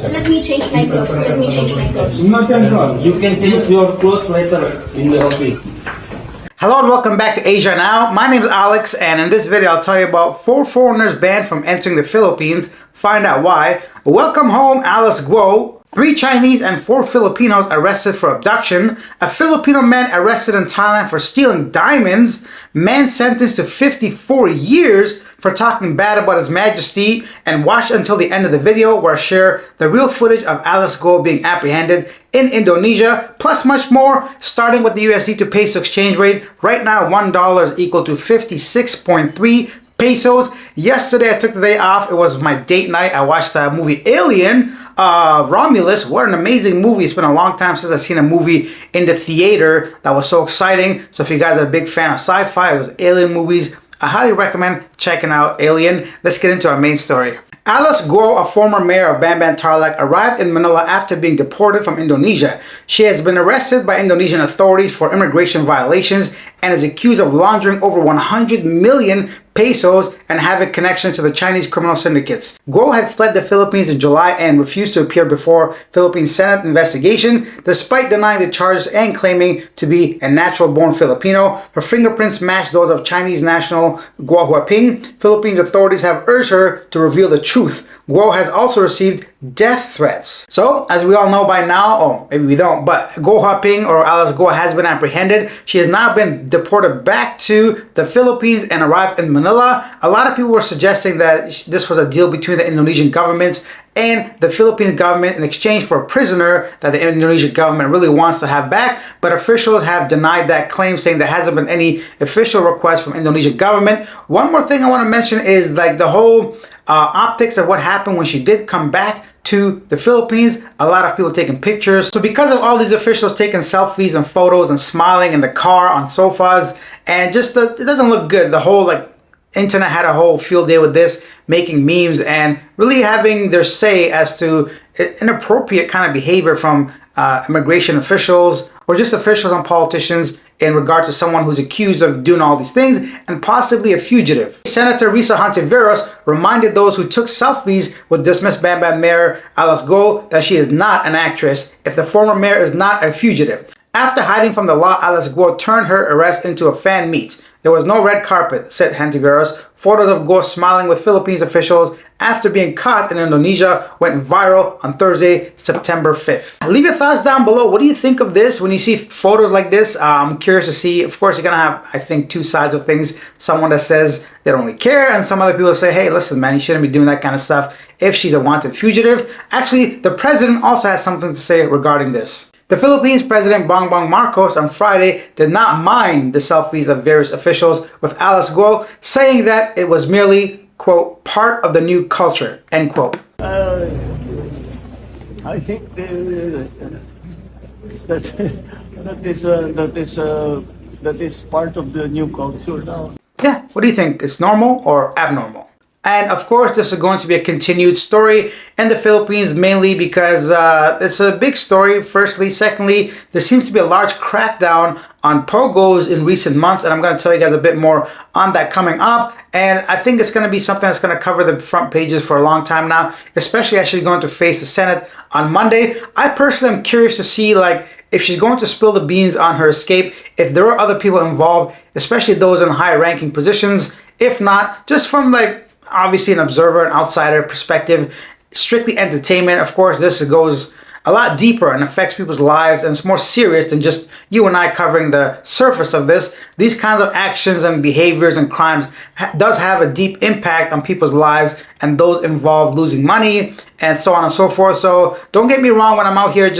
Let me change my clothes. Let me change my clothes. You can change your clothes later in the office. Hello and welcome back to Asia Now. My name is Alex, and in this video I'll tell you about 4 foreigners banned from entering the Philippines. Find out why. Welcome home, Alice Guo. 3 Chinese and 4 Filipinos arrested for abduction. A Filipino man arrested in Thailand for stealing diamonds. Man sentenced to 54 years for talking bad about His Majesty. And watch until the end of the video where I share the real footage of Alice Guo being apprehended in Indonesia, plus much more, starting with the USD to peso exchange rate. Right now, $1 is equal to 56.3 pesos. Yesterday I took the day off. It was my date night. I watched the movie Alien. Romulus, what an amazing movie. It's been a long time since I've seen a movie in the theater that was so exciting. So if you guys are a big fan of sci-fi or those alien movies, I highly recommend checking out Alien. Let's get into our main story. Alice Guo, a former mayor of Bamban Tarlac, arrived in Manila after being deported from Indonesia. She has been arrested by Indonesian authorities for immigration violations and is accused of laundering over 100 million pesos and having connections to the Chinese criminal syndicates. Guo had fled the Philippines in July and refused to appear before Philippine Senate investigation, despite denying the charges and claiming to be a natural-born Filipino. Her fingerprints matched those of Chinese national Guo Huaping. Philippines authorities have urged her to reveal the truth. Guo has also received death threats. So, as we all know by now, or maybe we don't, but Guo Huaping, or Alice Guo, has been apprehended. She has now been deported back to the Philippines and arrived in Manila. A lot of people were suggesting that this was a deal between the Indonesian government and the Philippine government in exchange for a prisoner that the Indonesian government really wants to have back, but officials have denied that claim, saying there hasn't been any official request from Indonesian government. One more thing I want to mention is like the whole optics of what happened when she did come back to the Philippines. A lot of people taking pictures. So because of all these officials taking selfies and photos and smiling in the car on sofas, and just it doesn't look good. The whole internet had a whole field day with this, making memes and really having their say as to inappropriate kind of behavior from immigration officials or just officials and politicians in regard to someone who's accused of doing all these things and possibly a fugitive. Senator Risa Hontiveros reminded those who took selfies with dismissed Bamban Mayor Alice Guo that she is not an actress if the former mayor is not a fugitive. After hiding from the law, Alice Guo turned her arrest into a fan meet. There was no red carpet, said Hontiveros. Photos of Guo smiling with Philippines officials after being caught in Indonesia went viral on Thursday, September 5th. Leave your thoughts down below. What do you think of this when you see photos like this? I'm curious to see. Of course, you're going to have, I think, 2 sides of things. Someone that says they don't really care, and some other people say, hey, listen, man, you shouldn't be doing that kind of stuff if she's a wanted fugitive. Actually, the president also has something to say regarding this. The Philippines President Bongbong Marcos on Friday did not mind the selfies of various officials with Alice Guo, saying that it was merely, quote, part of the new culture, end quote. I think that is part of the new culture now. Yeah, what do you think? Is normal or abnormal? And of course, this is going to be a continued story in the Philippines, mainly because it's a big story, firstly. Secondly, there seems to be a large crackdown on POGOs in recent months, and I'm going to tell you guys a bit more on that coming up. And I think it's going to be something that's going to cover the front pages for a long time now, especially as she's going to face the Senate on Monday. I personally am curious to see, if she's going to spill the beans on her escape, if there are other people involved, especially those in high-ranking positions. If not, just from, obviously an observer, an outsider perspective, strictly entertainment. Of course, this goes a lot deeper and affects people's lives, and it's more serious than just you and I covering the surface of this. These kinds of actions and behaviors and crimes does have a deep impact on people's lives and those involved losing money and so on and so forth. So don't get me wrong, when I'm out here,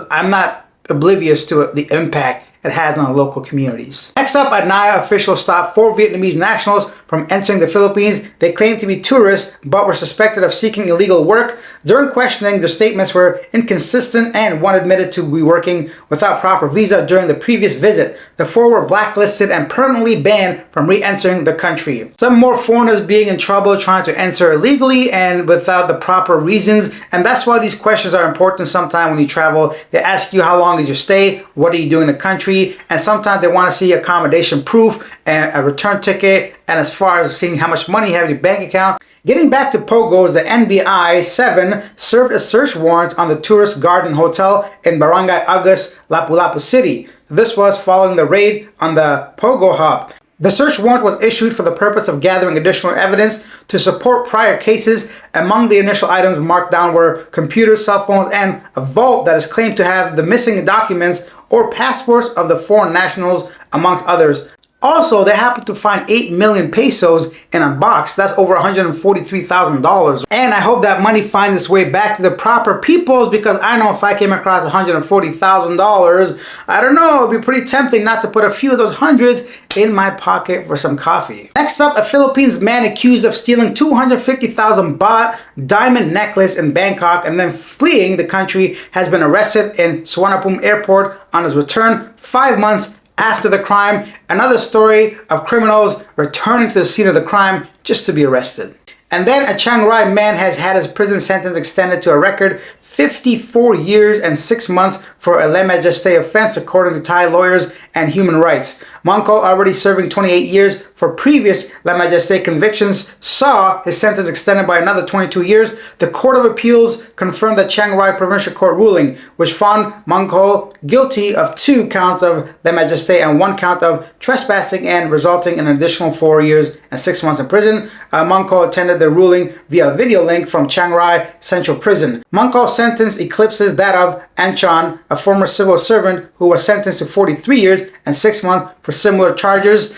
I'm not oblivious to the impact it has on local communities. Next up, Naya officials stopped 4 Vietnamese nationals from entering the Philippines. They claimed to be tourists but were suspected of seeking illegal work. During questioning, their statements were inconsistent, and one admitted to be working without proper visa during the previous visit. The 4 were blacklisted and permanently banned from re-entering the country. Some more foreigners being in trouble trying to enter illegally and without the proper reasons, and that's why these questions are important sometimes when you travel. They ask you, how long is your stay? What are you doing in the country? country, and sometimes they want to see accommodation proof and a return ticket, and as far as seeing how much money you have in your bank account. Getting back to POGOs, the NBI 7 served a search warrant on the Tourist Garden Hotel in Barangay Agus, Lapu-Lapu City. This was following the raid on the POGO hub. The search warrant was issued for the purpose of gathering additional evidence to support prior cases. Among the initial items marked down were computers, cell phones, and a vault that is claimed to have the missing documents or passports of the foreign nationals, amongst others. Also, they happened to find 8 million pesos in a box. That's over $143,000. And I hope that money finds its way back to the proper peoples, because I know if I came across $140,000, I don't know, it'd be pretty tempting not to put a few of those hundreds in my pocket for some coffee. Next up, a Philippines man accused of stealing 250,000 baht diamond necklace in Bangkok and then fleeing the country has been arrested in Suvarnabhumi Airport on his return 5 months after the crime. Another story of criminals returning to the scene of the crime just to be arrested. And then a Chiang Rai man has had his prison sentence extended to a record 54 years and 6 months for a lèse-majesté offense, according to Thai lawyers and human rights. Mongkol, already serving 28 years for previous lèse-majesté convictions, saw his sentence extended by another 22 years. The Court of Appeals confirmed the Chiang Rai Provincial Court ruling, which found Mongkol guilty of 2 counts of lèse-majesté and 1 count of trespassing, and resulting in an additional 4 years and 6 months in prison. Mongkol attended the ruling via a video link from Chiang Rai Central Prison. Mongkol's sentence eclipses that of Anchan, a former civil servant who was sentenced to 43 years and 6 months for similar charges.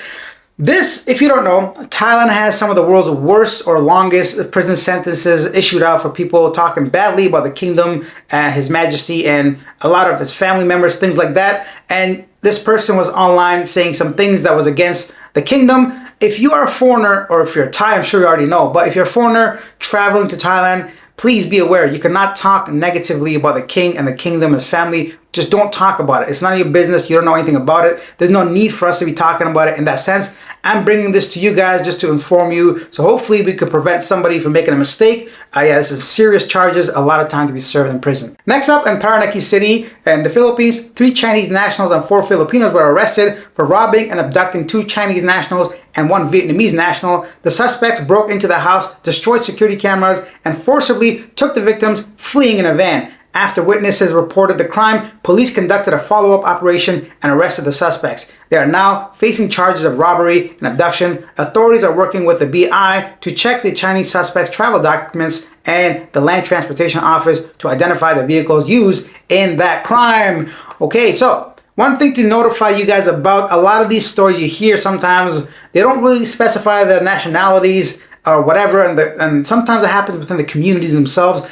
This, if you don't know, Thailand has some of the world's worst or longest prison sentences issued out for people talking badly about the kingdom, His Majesty, and a lot of his family members, things like that. And this person was online saying some things that was against the kingdom. If you are a foreigner, or if you're Thai, I'm sure you already know, but if you're a foreigner traveling to Thailand, please be aware, you cannot talk negatively about the king and the kingdom and his family. Just don't talk about it. It's none of your business. You don't know anything about it. There's no need for us to be talking about it in that sense. I'm bringing this to you guys just to inform you. So hopefully we could prevent somebody from making a mistake. Yeah, there's some serious charges, a lot of time to be served in prison. Next up, in Parañaque City in the Philippines, 3 Chinese nationals and 4 Filipinos were arrested for robbing and abducting 2 Chinese nationals and 1 Vietnamese national. The suspects broke into the house, destroyed security cameras, and forcibly took the victims, fleeing in a van. After witnesses reported the crime, police conducted a follow-up operation and arrested the suspects. They are now facing charges of robbery and abduction. Authorities are working with the BI to check the Chinese suspects' travel documents and the Land Transportation Office to identify the vehicles used in that crime. Okay, so one thing to notify you guys about, a lot of these stories you hear, sometimes they don't really specify their nationalities or whatever, and sometimes it happens within the communities themselves,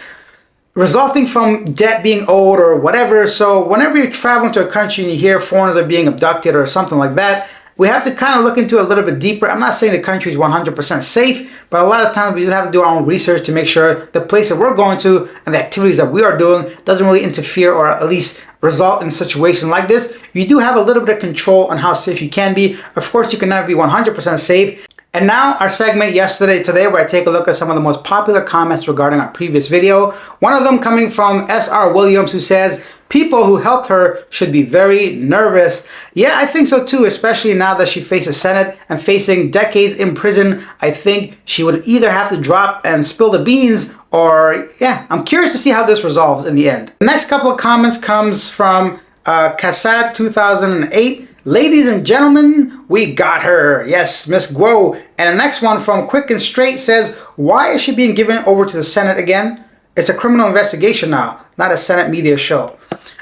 resulting from debt being owed or whatever. So whenever you're traveling to a country and you hear foreigners are being abducted or something like that, we have to kind of look into it a little bit deeper. I'm not saying the country is 100% safe, but a lot of times we just have to do our own research to make sure the place that we're going to and the activities that we are doing doesn't really interfere or at least result in a situation like this. You do have a little bit of control on how safe you can be. Of course, you can never be 100% safe. And now our segment Yesterday Today, where I take a look at some of the most popular comments regarding our previous video. One of them coming from SR Williams, who says, people who helped her should be very nervous. Yeah, I think so too, especially now that she faces Senate and facing decades in prison. I think she would either have to drop and spill the beans, or yeah, I'm curious to see how this resolves in the end. The next couple of comments comes from Kassad 2008. Ladies and gentlemen, we got her. Yes, Miss Guo. And the next one from Quick and Straight says, why is she being given over to the Senate again? It's a criminal investigation now, not a Senate media show.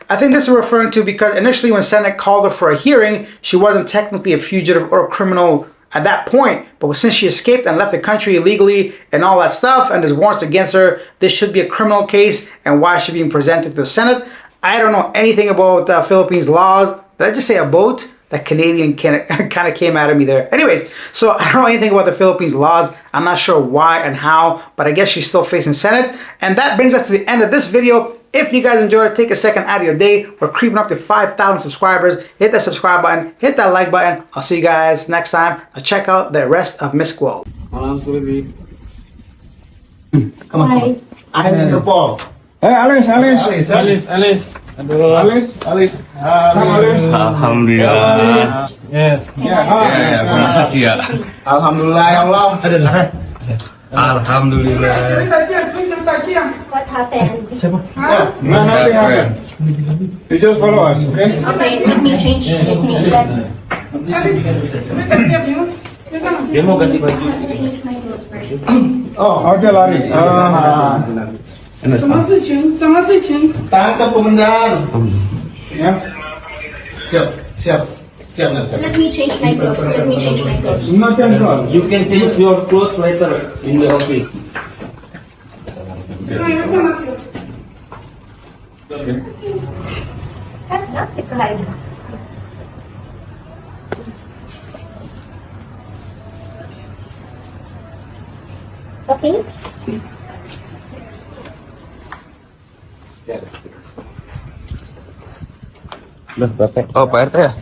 I think this is referring to because initially when Senate called her for a hearing, she wasn't technically a fugitive or a criminal at that point. But since she escaped and left the country illegally and all that stuff, and there's warrants against her, this should be a criminal case. And why is she being presented to the Senate? I don't know anything about Philippines laws. Did I just say a boat? That Canadian kind of came out of me there. Anyways, so I don't know anything about the Philippines laws. I'm not sure why and how, but I guess she's still facing Senate. And that brings us to the end of this video. If you guys enjoyed it, take a second out of your day. We're creeping up to 5,000 subscribers. Hit that subscribe button, hit that like button. I'll see you guys next time. Now check out the rest of Miss Guo. Hi. I need the ball. Alice. Alhamdulillah. Yes. Alhamdulillah ya Allah. Alhamdulillah. What happened? No, nothing happened. You just follow us, okay? Okay, let me change. Dia mau ganti baju. Change my clothes first. Okay, Lari. 什么事情？什么事情？ Tangkap komandan. Yeah. Siap. Let me change my clothes. Let me change my clothes. Nothing wrong. You can change your clothes later in the office. Okay. Oh, Pak RT ya?